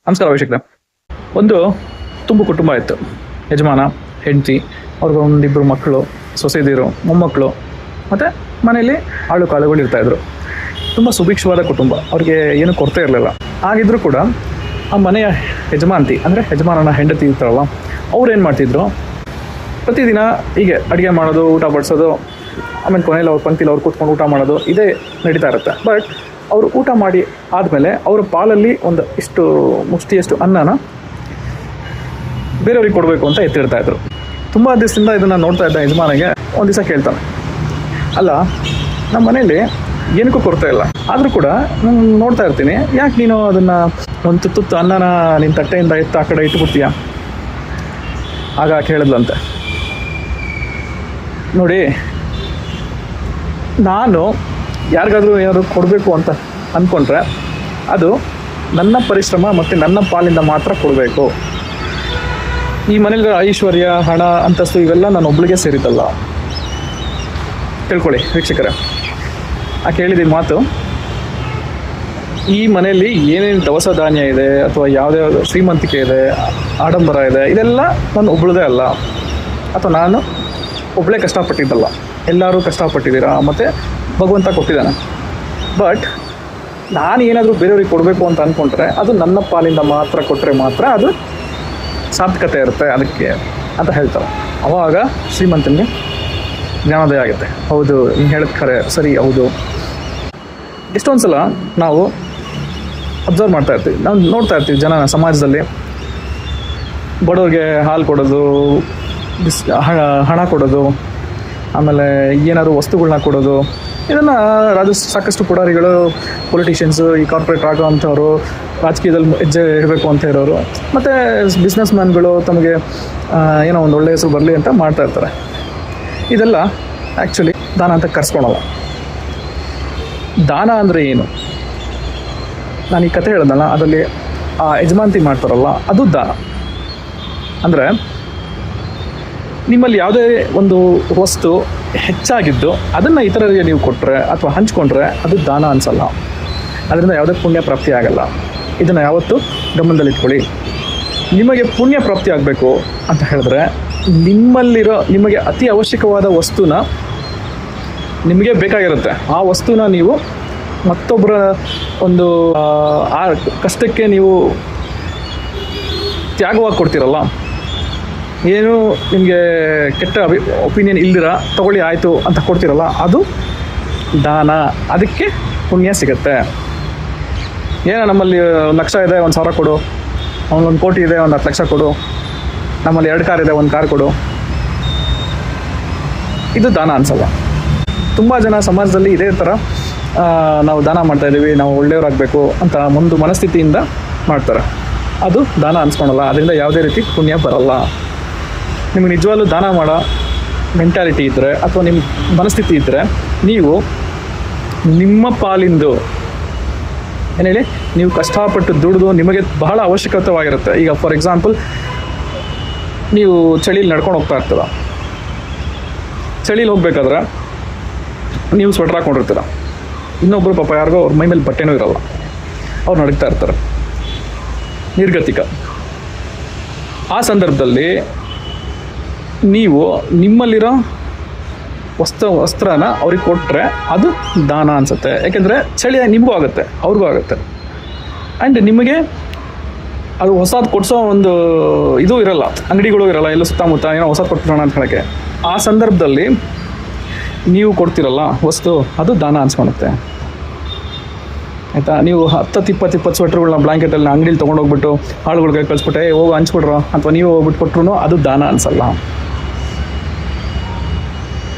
ನಮಸ್ಕಾರ ವೀಕ್ಷಕರೇ. ಒಂದು ತುಂಬ ಕುಟುಂಬ ಇತ್ತು. ಯಜಮಾನ, ಹೆಂಡತಿ, ಅವ್ರಿಗೆ ಒಂದಿಬ್ಬರು ಮಕ್ಕಳು, ಸೊಸೆದಿರು, ಮೊಮ್ಮಕ್ಕಳು, ಮತ್ತು ಮನೆಯಲ್ಲಿ ಆಳು ಕಾಳುಗಳು ಇರ್ತಾಯಿದ್ರು. ತುಂಬ ಸುಭಿಕ್ಷವಾದ ಕುಟುಂಬ, ಅವ್ರಿಗೆ ಏನೂ ಕೊರತೆ ಇರಲಿಲ್ಲ. ಆಗಿದ್ದರೂ ಕೂಡ ಆ ಮನೆಯ ಯಜಮಾನತಿ ಅಂದರೆ ಯಜಮಾನನ ಹೆಂಡತಿ ಇರ್ತಾರಲ್ಲ, ಅವ್ರು ಏನು ಮಾಡ್ತಿದ್ರು, ಪ್ರತಿದಿನ ಹೀಗೆ ಅಡುಗೆ ಮಾಡೋದು, ಊಟ ಬಡಿಸೋದು, ಆಮೇಲೆ ಕೊನೆಯಲ್ಲಿ ಅವ್ರ ಪಂಕ್ತಿಲಿ ಅವ್ರು ಕೂತ್ಕೊಂಡು ಊಟ ಮಾಡೋದು, ಇದೇ ನಡೀತಾ ಇರುತ್ತೆ. ಬಟ್ ಅವರು ಊಟ ಮಾಡಿ ಆದಮೇಲೆ ಅವರ ಪಾಲಲ್ಲಿ ಒಂದು ಇಷ್ಟು ಮುಷ್ಟಿಯಷ್ಟು ಅನ್ನನ ಬೇರೆಯವ್ರಿಗೆ ಕೊಡಬೇಕು ಅಂತ ಎತ್ತಿಡ್ತಾಯಿದ್ರು. ತುಂಬ ದಿವಸದಿಂದ ಇದನ್ನು ನೋಡ್ತಾ ಇದ್ದ ಯಜಮಾನಿಗೆ ಒಂದು ದಿವಸ ಕೇಳ್ತಾನೆ, ಅಲ್ಲ ನಮ್ಮ ಮನೇಲಿ ಏನಕ್ಕೂ ಕೊರತೆ ಇಲ್ಲ, ಆದರೂ ಕೂಡ ನಾನು ನೋಡ್ತಾ ಇರ್ತೀನಿ, ಯಾಕೆ ನೀನು ಅದನ್ನು ಒಂದು ತುತ್ತು ಅನ್ನನ ನಿನ್ನ ತಟ್ಟೆಯಿಂದ ಎತ್ತು ಆ ಕಡೆ ಇಟ್ಬಿಡ್ತೀಯ? ಆಗ ಕೇಳಿದ್ಲಂತೆ, ನೋಡಿ ನಾನು ಯಾರಿಗಾದರೂ ಏನಾದರೂ ಕೊಡಬೇಕು ಅಂತ ಅಂದ್ಕೊಂಡ್ರೆ ಅದು ನನ್ನ ಪರಿಶ್ರಮ ಮತ್ತು ನನ್ನ ಪಾಲಿಂದ ಮಾತ್ರ ಕೊಡಬೇಕು. ಈ ಮನೇಲಿ ಐಶ್ವರ್ಯ, ಹಣ, ಅಂತಸ್ತು ಇವೆಲ್ಲ ನಾನು ಒಬ್ಳಿಗೆ ಸೇರಿದ್ದಲ್ಲ. ತಿಳ್ಕೊಳ್ಳಿ ವೀಕ್ಷಕರೇ, ಆ ಕೇಳಿದ ಮಾತು, ಈ ಮನೆಯಲ್ಲಿ ಏನೇನು ದವಸ ಧಾನ್ಯ ಇದೆ ಅಥವಾ ಯಾವುದೇ ಶ್ರೀಮಂತಿಕೆ ಇದೆ, ಆಡಂಬರ ಇದೆ, ಇದೆಲ್ಲ ನಾನು ಒಬ್ಳದೇ ಅಲ್ಲ, ಅಥವಾ ನಾನು ಒಬ್ಬಳೇ ಕಷ್ಟಪಟ್ಟಿದ್ದಲ್ಲ. ಎಲ್ಲರೂ ಕಷ್ಟಪಟ್ಟಿದ್ದೀರಾ, ಮತ್ತು ಭಗವಂತ ಕೊಟ್ಟಿದ್ದಾನೆ. ಬಟ್ ನಾನು ಏನಾದರೂ ಬೇರೆಯವ್ರಿಗೆ ಕೊಡಬೇಕು ಅಂತ ಅಂದ್ಕೊಂಡ್ರೆ ಅದು ನನ್ನ ಪಾಲಿಂದ ಮಾತ್ರ ಕೊಟ್ಟರೆ ಮಾತ್ರ ಅದು ಸಾರ್ಥಕತೆ ಇರುತ್ತೆ ಅದಕ್ಕೆ ಅಂತ ಹೇಳ್ತಾರೆ. ಆವಾಗ ಶ್ರೀಮಂತನಿಗೆ ಜ್ಞಾನೋದಯ ಆಗುತ್ತೆ. ಹೌದು, ನೀನು ಹೇಳಿದ ಖರೆ, ಸರಿ, ಹೌದು. ಎಷ್ಟೊಂದು ಸಲ ನಾವು ಅಬ್ಸರ್ವ್ ಮಾಡ್ತಾ ಇರ್ತೀವಿ, ನಾವು ನೋಡ್ತಾ ಇರ್ತೀವಿ ಜನ ಸಮಾಜದಲ್ಲಿ ಬಡವ್ರಿಗೆ ಹಾಲು ಕೊಡೋದು, ಹಣ ಕೊಡೋದು, ಆಮೇಲೆ ಏನಾದ್ರು ವಸ್ತುಗಳನ್ನ ಕೊಡೋದು, ಇದನ್ನು ಸಾಕಷ್ಟು ಪುಡಾರಿಗಳು, ಪೊಲಿಟಿಷಿಯನ್ಸು, ಈ ಕಾರ್ಪೊರೇಟ್ ಆಗೋವಂಥವ್ರು, ರಾಜಕೀಯದಲ್ಲಿ ಹೆಜ್ಜೆ ಇಡಬೇಕು ಅಂತ ಇರೋರು, ಮತ್ತು ಬಿಸ್ನೆಸ್ ಮ್ಯಾನ್ಗಳು ತಮಗೆ ಏನೋ ಒಂದು ಒಳ್ಳೆಯ ಹೆಸರು ಬರಲಿ ಅಂತ ಮಾಡ್ತಾ ಇರ್ತಾರೆ. ಇದೆಲ್ಲ ಆ್ಯಕ್ಚುಲಿ ದಾನ ಅಂತ ಕರ್ಸ್ಕೊಳಲ್ಲ. ದಾನ ಅಂದರೆ ಏನು? ನಾನು ಈ ಕತೆ ಹೇಳಿದ್ನಲ್ಲ, ಅದರಲ್ಲಿ ಆ ಯಜಮಾನತಿ ಮಾಡ್ತಾರಲ್ಲ, ಅದು ದಾನ. ಅಂದರೆ ನಿಮ್ಮಲ್ಲಿ ಯಾವುದೇ ಒಂದು ವಸ್ತು ಹೆಚ್ಚಾಗಿದ್ದು ಅದನ್ನು ಇತರರಿಗೆ ನೀವು ಕೊಟ್ಟರೆ ಅಥವಾ ಹಂಚ್ಕೊಂಡ್ರೆ ಅದು ದಾನ ಅನಿಸಲ್ಲ. ಅದರಿಂದ ಯಾವುದೇ ಪುಣ್ಯ ಪ್ರಾಪ್ತಿ ಆಗಲ್ಲ. ಇದನ್ನು ಯಾವತ್ತೂ ಗಮನದಲ್ಲಿಟ್ಕೊಳ್ಳಿ. ನಿಮಗೆ ಪುಣ್ಯ ಪ್ರಾಪ್ತಿ ಆಗಬೇಕು ಅಂತ ಹೇಳಿದ್ರೆ ನಿಮಗೆ ಅತಿ ಅವಶ್ಯಕವಾದ ವಸ್ತುನ ನಿಮಗೆ ಬೇಕಾಗಿರುತ್ತೆ. ಆ ವಸ್ತುನ ನೀವು ಮತ್ತೊಬ್ಬರ ಒಂದು ಆ ಕಷ್ಟಕ್ಕೆ ನೀವು ತ್ಯಾಗವಾಗಿ ಕೊಡ್ತೀರಲ್ಲ, ಏನು ನಿಮಗೆ ಕೆಟ್ಟ ಒಪಿನಿಯನ್ ಇಲ್ದಿರ ತಗೊಳ್ಳಿ ಆಯಿತು ಅಂತ ಕೊಡ್ತೀರಲ್ಲ, ಅದು ದಾನ. ಅದಕ್ಕೆ ಪುಣ್ಯ ಸಿಗುತ್ತೆ. ಏನೋ ನಮ್ಮಲ್ಲಿ 1 ಲಕ್ಷ ಇದೆ, 1,000 ಕೊಡು, ಅವನಿಗೆ 1 ಕೋಟಿ ಇದೆ, 10 ಲಕ್ಷ ಕೊಡು, ನಮ್ಮಲ್ಲಿ 2 ಕಾರ್ ಇದೆ, 1 ಕಾರ್ ಕೊಡು, ಇದು ದಾನ ಅನಿಸಲ್ಲ. ತುಂಬ ಜನ ಸಮಾಜದಲ್ಲಿ ಇದೇ ಥರ ನಾವು ದಾನ ಮಾಡ್ತಾಯಿದ್ದೀವಿ, ನಾವು ಒಳ್ಳೆಯವರಾಗಬೇಕು ಅಂತ ಒಂದು ಮನಸ್ಥಿತಿಯಿಂದ ಮಾಡ್ತಾರೆ. ಅದು ದಾನ ಅನಿಸ್ಕೊಳಲ್ಲ. ಅದರಿಂದ ಯಾವುದೇ ರೀತಿ ಪುಣ್ಯ ಬರಲ್ಲ. ನಿಮಗೆ ನಿಜವಾಗ್ಲೂ ದಾನ ಮಾಡೋ ಮೆಂಟಾಲಿಟಿ ಇದ್ದರೆ ಅಥವಾ ನಿಮ್ಮ ಮನಸ್ಥಿತಿ ಇದ್ದರೆ, ನೀವು ನಿಮ್ಮ ಪಾಲಿಂದು ಏನು ಹೇಳಿ, ನೀವು ಕಷ್ಟಪಟ್ಟು ದುಡಿದು ನಿಮಗೆ ಬಹಳ ಅವಶ್ಯಕತೆವಾಗಿರುತ್ತೆ. ಈಗ ಫಾರ್ ಎಕ್ಸಾಂಪಲ್, ನೀವು ಚಳಿಲಿ ನಡ್ಕೊಂಡು ಹೋಗ್ತಾ ಇರ್ತೀರ. ಚಳಿಲಿ ಹೋಗ್ಬೇಕಾದ್ರೆ ನೀವು ಸ್ವೆಟ್ರ್ ಹಾಕ್ಕೊಂಡಿರ್ತೀರ. ಇನ್ನೊಬ್ಬರು ಪಾಪ ಯಾರಿಗೋ ಅವ್ರ ಮೈ ಮೇಲೆ ಬಟ್ಟೆನೂ ಇರೋಲ್ಲ, ಅವ್ರು ನಡೀತಾ ಇರ್ತಾರೆ, ನಿರ್ಗತಿಕ. ಆ ಸಂದರ್ಭದಲ್ಲಿ ನೀವು ನಿಮ್ಮಲ್ಲಿರೋ ವಸ್ತ್ರನ ಅವ್ರಿಗೆ ಕೊಟ್ಟರೆ ಅದು ದಾನ ಅನಿಸುತ್ತೆ. ಯಾಕೆಂದರೆ ಚಳಿ ನಿಮಗೂ ಆಗುತ್ತೆ, ಅವ್ರಿಗೂ ಆಗುತ್ತೆ. ಆ್ಯಂಡ್ ನಿಮಗೆ ಅದು ಹೊಸದು ಕೊಡಿಸೋ ಒಂದು ಇದು ಇರಲ್ಲ, ಅಂಗಡಿಗಳು ಇರಲ್ಲ, ಎಲ್ಲ ಸುತ್ತಮುತ್ತ ಏನೋ ಹೊಸದು ಕೊಡ್ತಿರೋಣ ಅಂತ ಹೇಳೋಕ್ಕೆ. ಆ ಸಂದರ್ಭದಲ್ಲಿ ನೀವು ಕೊಡ್ತಿರಲ್ಲ ವಸ್ತು, ಅದು ದಾನ ಅನ್ಸ್ಕೊಳುತ್ತೆ. ಆಯಿತಾ? ನೀವು 10-20 ಸ್ವೆಟ್ರ್ಗಳನ್ನ ಬ್ಲ್ಯಾಂಕೆಟಲ್ಲಿ ಅಂಗಡಿಲಿ ತೊಗೊಂಡೋಗ್ಬಿಟ್ಟು ಆಳುಗಳಿಗೆ ಕಳಿಸ್ಬಿಟ್ಟೆ ಹೋಗಿ ಹಂಚ್ಬಿಡ್ರೋ ಅಥವಾ ನೀವು ಹೋಗ್ಬಿಟ್ಟು ಕೊಟ್ಟರು ಅದು ದಾನ ಅನಿಸಲ್ಲ.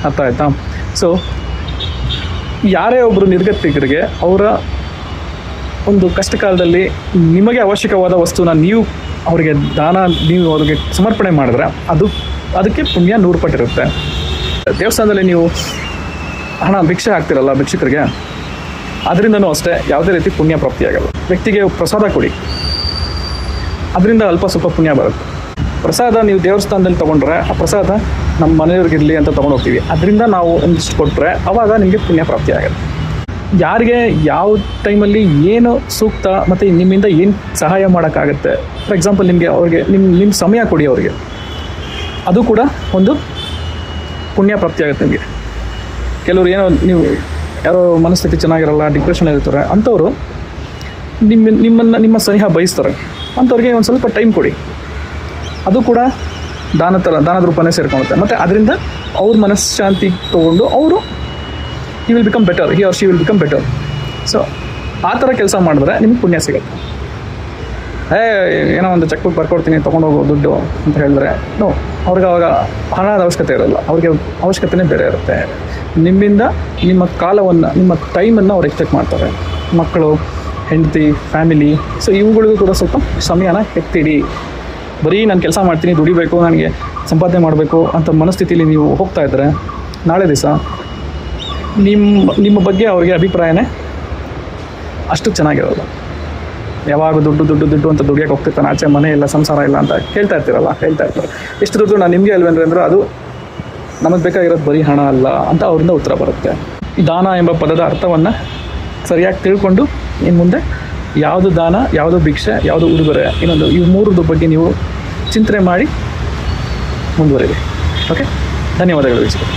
ಅರ್ಥ ಆಯ್ತಾ? ಸೊ ಯಾರೇ ಒಬ್ಬರು ನಿರ್ಗತಿಕರಿಗೆ ಅವರ ಒಂದು ಕಷ್ಟ ಕಾಲದಲ್ಲಿ ನಿಮಗೆ ಅವಶ್ಯಕವಾದ ವಸ್ತುನ ನೀವು ಅವರಿಗೆ ನೀವು ಅವ್ರಿಗೆ ಸಮರ್ಪಣೆ ಮಾಡಿದ್ರೆ ಅದಕ್ಕೆ ಪುಣ್ಯ 100 ಪಟ್ಟಿರುತ್ತೆ. ದೇವಸ್ಥಾನದಲ್ಲಿ ನೀವು ಹಣ ಭಿಕ್ಷೆ ಹಾಕ್ತಿರಲ್ಲ ಭಿಕ್ಷುಕರಿಗೆ, ಅದರಿಂದನೂ ಅಷ್ಟೇ ಯಾವುದೇ ರೀತಿ ಪುಣ್ಯ ಪ್ರಾಪ್ತಿಯಾಗಲ್ಲ. ವ್ಯಕ್ತಿಗೆ ಪ್ರಸಾದ ಕೊಡಿ, ಅದರಿಂದ ಅಲ್ಪ ಸ್ವಲ್ಪ ಪುಣ್ಯ ಬರುತ್ತೆ. ಪ್ರಸಾದ ನೀವು ದೇವಸ್ಥಾನದಲ್ಲಿ ತೊಗೊಂಡ್ರೆ ಆ ಪ್ರಸಾದ ನಮ್ಮ ಮನೆಯವ್ರಿಗಿರಲಿ ಅಂತ ತೊಗೊಂಡು ಹೋಗ್ತೀವಿ, ಅದರಿಂದ ನಾವು ಒಂದಿಷ್ಟು ಕೊಟ್ಟರೆ ಆವಾಗ ನಿಮಗೆ ಪುಣ್ಯ ಪ್ರಾಪ್ತಿ ಆಗುತ್ತೆ. ಯಾರಿಗೆ ಯಾವ ಟೈಮಲ್ಲಿ ಏನು ಸೂಕ್ತ ಮತ್ತು ನಿಮ್ಮಿಂದ ಏನು ಸಹಾಯ ಮಾಡೋಕ್ಕಾಗತ್ತೆ. ಫಾರ್ ಎಕ್ಸಾಂಪಲ್ ನಿಮಗೆ ಅವ್ರಿಗೆ ನಿಮ್ಮ ಸಮಯ ಕೊಡಿ ಅವ್ರಿಗೆ, ಅದು ಕೂಡ ಒಂದು ಪುಣ್ಯ ಪ್ರಾಪ್ತಿ ಆಗುತ್ತೆ ನಿಮಗೆ. ಕೆಲವರು ಏನೋ ನೀವು ಯಾರೋ ಮನಸ್ಥಿತಿ ಚೆನ್ನಾಗಿರಲ್ಲ, ಡಿಪ್ರೆಷನ್ ಇರ್ತಾರೆ, ಅಂಥವ್ರು ನಿಮ್ಮ ಸ್ನೇಹ ಬಯಸ್ತಾರೆ. ಅಂಥವ್ರಿಗೆ ಒಂದು ಸ್ವಲ್ಪ ಟೈಮ್ ಕೊಡಿ, ಅದು ಕೂಡ ದಾನದ ರೂಪನೇ ಸೇರ್ಕೊಳುತ್ತೆ. ಮತ್ತು ಅದರಿಂದ ಅವ್ರ ಮನಃಶಾಂತಿ ತೊಗೊಂಡು ಅವರು he will become better, he or she will become better. So ಆ ಥರ ಕೆಲಸ ಮಾಡಿದ್ರೆ ನಿಮ್ಗೆ ಪುಣ್ಯ ಸಿಗುತ್ತೆ. ಏನೋ ಒಂದು ಚೆಕ್ ಬುಕ್ ಬರ್ಕೊಡ್ತೀನಿ ತೊಗೊಂಡೋಗೋ ದುಡ್ಡು ಅಂತ ಹೇಳಿದ್ರೆ ನೋ, ಅವ್ರಿಗೆ ಅವಾಗ ಹಣದ ಅವಶ್ಯಕತೆ ಇರೋಲ್ಲ, ಅವ್ರಿಗೆ ಅವಶ್ಯಕತೆನೇ ಬೇರೆ ಇರುತ್ತೆ. ನಿಮ್ಮಿಂದ ನಿಮ್ಮ ಕಾಲವನ್ನು, ನಿಮ್ಮ ಟೈಮನ್ನು ಅವ್ರು ಎಕ್ಸ್ಪೆಕ್ಟ್ ಮಾಡ್ತಾರೆ. ಮಕ್ಕಳು, ಹೆಂಡತಿ, ಫ್ಯಾಮಿಲಿ, ಸೊ ಇವುಗಳಿಗೂ ಕೂಡ ಸ್ವಲ್ಪ ಸಮಯನ ಎತ್ತಿಡಿ. ಬರೀ ನಾನು ಕೆಲಸ ಮಾಡ್ತೀನಿ, ದುಡಿಬೇಕು, ನನಗೆ ಸಂಪಾದನೆ ಮಾಡಬೇಕು ಅಂತ ಮನಸ್ಥಿತಿಲಿ ನೀವು ಹೋಗ್ತಾ ಇದ್ದರೆ ನಾಳೆ ದಿವಸ ನಿಮ್ಮ ಬಗ್ಗೆ ಅವ್ರಿಗೆ ಅಭಿಪ್ರಾಯನೇ ಅಷ್ಟು ಚೆನ್ನಾಗಿರೋಲ್ಲ. ಯಾವಾಗ ದುಡ್ಡು ಅಂತ ದುಡಿಯೋಕೆ ಹೋಗ್ತಿರ್ತಾನೆ, ಆಚೆ ಮನೆ ಇಲ್ಲ, ಸಂಸಾರ ಇಲ್ಲ ಅಂತ ಹೇಳ್ತಾ ಇರ್ತಾರೆ. ಎಷ್ಟು ದುಡ್ಡು ನಾನು ನಿಮಗೆ ಅಲ್ವೇನ್ರಿ ಅಂದ್ರೆ ಅದು ನಮಗೆ ಬೇಕಾಗಿರೋದು ಬರೀ ಹಣ ಅಲ್ಲ ಅಂತ ಅವ್ರಿಂದ ಉತ್ತರ ಬರುತ್ತೆ. ದಾನ ಎಂಬ ಪದದ ಅರ್ಥವನ್ನು ಸರಿಯಾಗಿ ತಿಳ್ಕೊಂಡು ಇನ್ನು ಮುಂದೆ ಯಾವುದು ದಾನ, ಯಾವುದು ಭಿಕ್ಷೆ, ಯಾವುದು ಉಡುಗೊರೆ, ಈ ಮೂರರ ಬಗ್ಗೆ ನೀವು ಚಿಂತನೆ ಮಾಡಿ ಮುಂದುವರಿರಿ. ಓಕೆ, ಧನ್ಯವಾದಗಳು ವೀಕ್ಷಕರೇ.